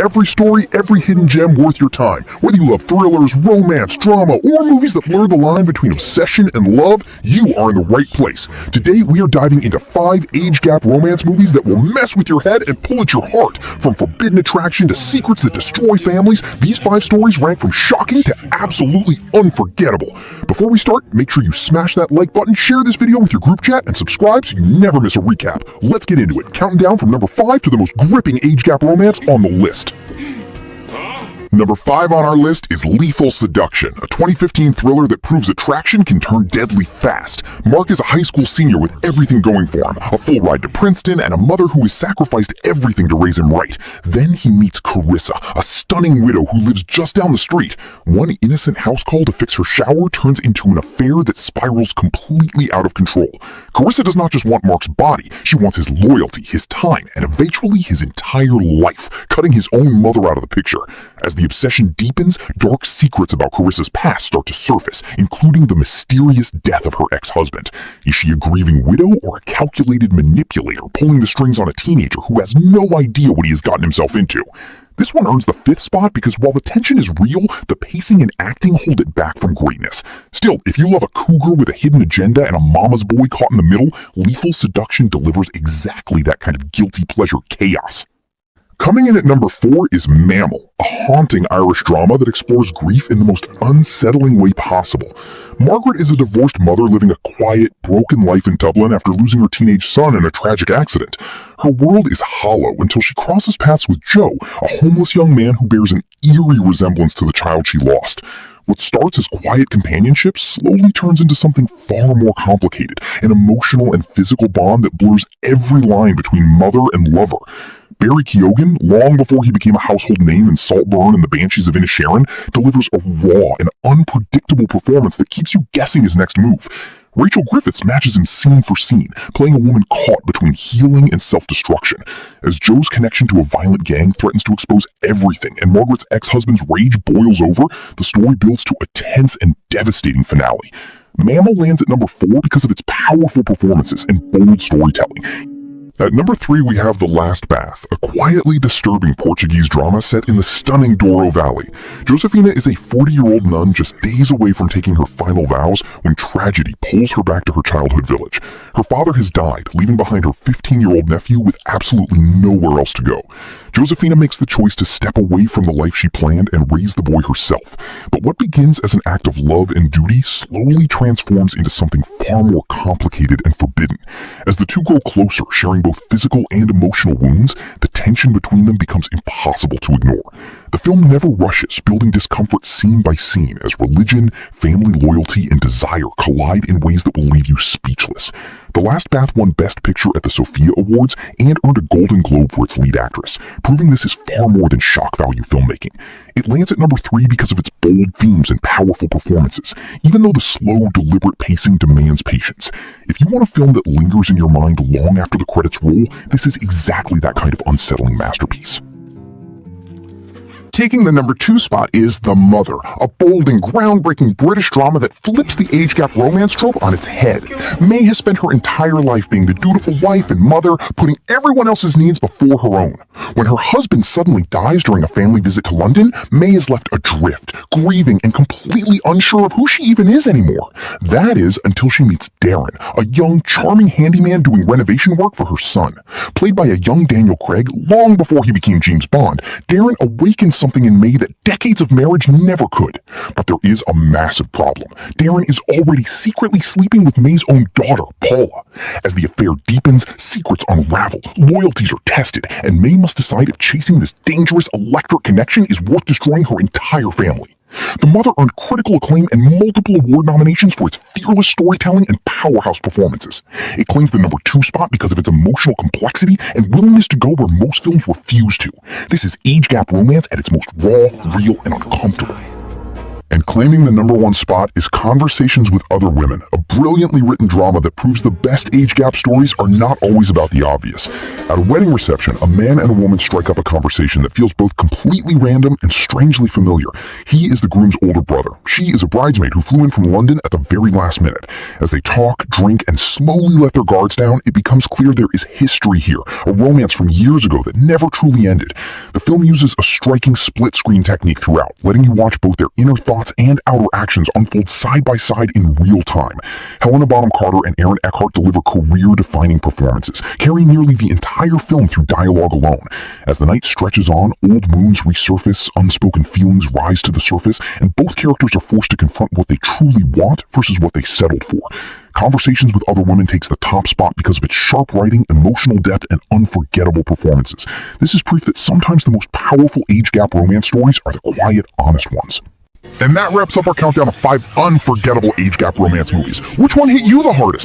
every story, every hidden gem worth your time. Whether you love thrillers, romance, drama, or movies that blur the line between obsession and love, you are in the right place. Today, we are diving into 5 age gap romance movies that will mess with your head and pull at your heart. From forbidden attraction to secrets that destroy families, these 5 stories rank from shocking to absolutely unforgettable. Before we start, make sure you smash that like button, share this video with your group chat, and subscribe so you never miss a recap. Let's get into it, counting down from number 5 to the most gripping age gap romance on the list. Number 5 on our list is Lethal Seduction, a 2015 thriller that proves attraction can turn deadly fast. Mark is a high school senior with everything going for him, a full ride to Princeton, and a mother who has sacrificed everything to raise him right. Then he meets Carissa, a stunning widow who lives just down the street. One innocent house call to fix her shower turns into an affair that spirals completely out of control. Carissa does not just want Mark's body, she wants his loyalty, his time, and eventually his entire life, cutting his own mother out of the picture. As the obsession deepens, dark secrets about Carissa's past start to surface, including the mysterious death of her ex-husband. Is she a grieving widow or a calculated manipulator pulling the strings on a teenager who has no idea what he has gotten himself into? This one earns the 5th spot because while the tension is real, the pacing and acting hold it back from greatness. Still, if you love a cougar with a hidden agenda and a mama's boy caught in the middle, Lethal Seduction delivers exactly that kind of guilty pleasure chaos. Coming in at number 4 is Mammal, a haunting Irish drama that explores grief in the most unsettling way possible. Margaret is a divorced mother living a quiet, broken life in Dublin after losing her teenage son in a tragic accident. Her world is hollow until she crosses paths with Joe, a homeless young man who bears an eerie resemblance to the child she lost. What starts as quiet companionship slowly turns into something far more complicated, an emotional and physical bond that blurs every line between mother and lover. Barry Keoghan, long before he became a household name in Saltburn and the Banshees of Inisherin, delivers a raw and unpredictable performance that keeps you guessing his next move. Rachel Griffiths matches him scene for scene, playing a woman caught between healing and self-destruction. As Joe's connection to a violent gang threatens to expose everything and Margaret's ex-husband's rage boils over, the story builds to a tense and devastating finale. Mammal lands at number 4 because of its powerful performances and bold storytelling. At number 3, we have The Last Bath, a quietly disturbing Portuguese drama set in the stunning Douro Valley. Josefina is a 40-year-old nun just days away from taking her final vows when tragedy pulls her back to her childhood village. Her father has died, leaving behind her 15-year-old nephew with absolutely nowhere else to go. Josefina makes the choice to step away from the life she planned and raise the boy herself. But what begins as an act of love and duty slowly transforms into something far more complicated and forbidden. As the two grow closer, sharing both physical and emotional wounds, the tension between them becomes impossible to ignore. The film never rushes, building discomfort scene by scene as religion, family loyalty, and desire collide in ways that will leave you speechless. The Last Bath won Best Picture at the Sophia Awards and earned a Golden Globe for its lead actress, proving this is far more than shock value filmmaking. It lands at number 3 because of its bold themes and powerful performances, even though the slow, deliberate pacing demands patience. If you want a film that lingers in your mind long after the credits roll, this is exactly that kind of unsettling masterpiece. Taking the number 2 spot is The Mother, a bold and groundbreaking British drama that flips the age gap romance trope on its head. May has spent her entire life being the dutiful wife and mother, putting everyone else's needs before her own. When her husband suddenly dies during a family visit to London, May is left adrift, grieving and completely unsure of who she even is anymore. That is until she meets Darren, a young, charming handyman doing renovation work for her son. Played by a young Daniel Craig long before he became James Bond, Darren awakens something in May that decades of marriage never could. But there is a massive problem. Darren is already secretly sleeping with May's own daughter, Paula. As the affair deepens, secrets unravel, loyalties are tested, and May must decide if chasing this dangerous electric connection is worth destroying her entire family. The Mother earned critical acclaim and multiple award nominations for its fearless storytelling and powerhouse performances. It claims the number 2 spot because of its emotional complexity and willingness to go where most films refuse to. This is age gap romance at its most raw, real, and uncomfortable. And claiming the #1 spot is Conversations with Other Women, a brilliantly written drama that proves the best age gap stories are not always about the obvious. At a wedding reception, a man and a woman strike up a conversation that feels both completely random and strangely familiar. He is the groom's older brother. She is a bridesmaid who flew in from London at the very last minute. As they talk, drink, and slowly let their guards down, it becomes clear there is history here, a romance from years ago that never truly ended. The film uses a striking split-screen technique throughout, letting you watch both their inner thoughts and outer actions unfold side by side in real time. Helena Bonham Carter and Eckhart deliver career-defining performances, carrying nearly the entire film through dialogue alone. As the night stretches on, old wounds resurface, unspoken feelings rise to the surface, and both characters are forced to confront what they truly want versus what they settled for. Conversations with Other Women takes the top spot because of its sharp writing, emotional depth, and unforgettable performances. This is proof that sometimes the most powerful age gap romance stories are the quiet, honest ones. And that wraps up our countdown of 5 unforgettable age gap romance movies. Which one hit you the hardest?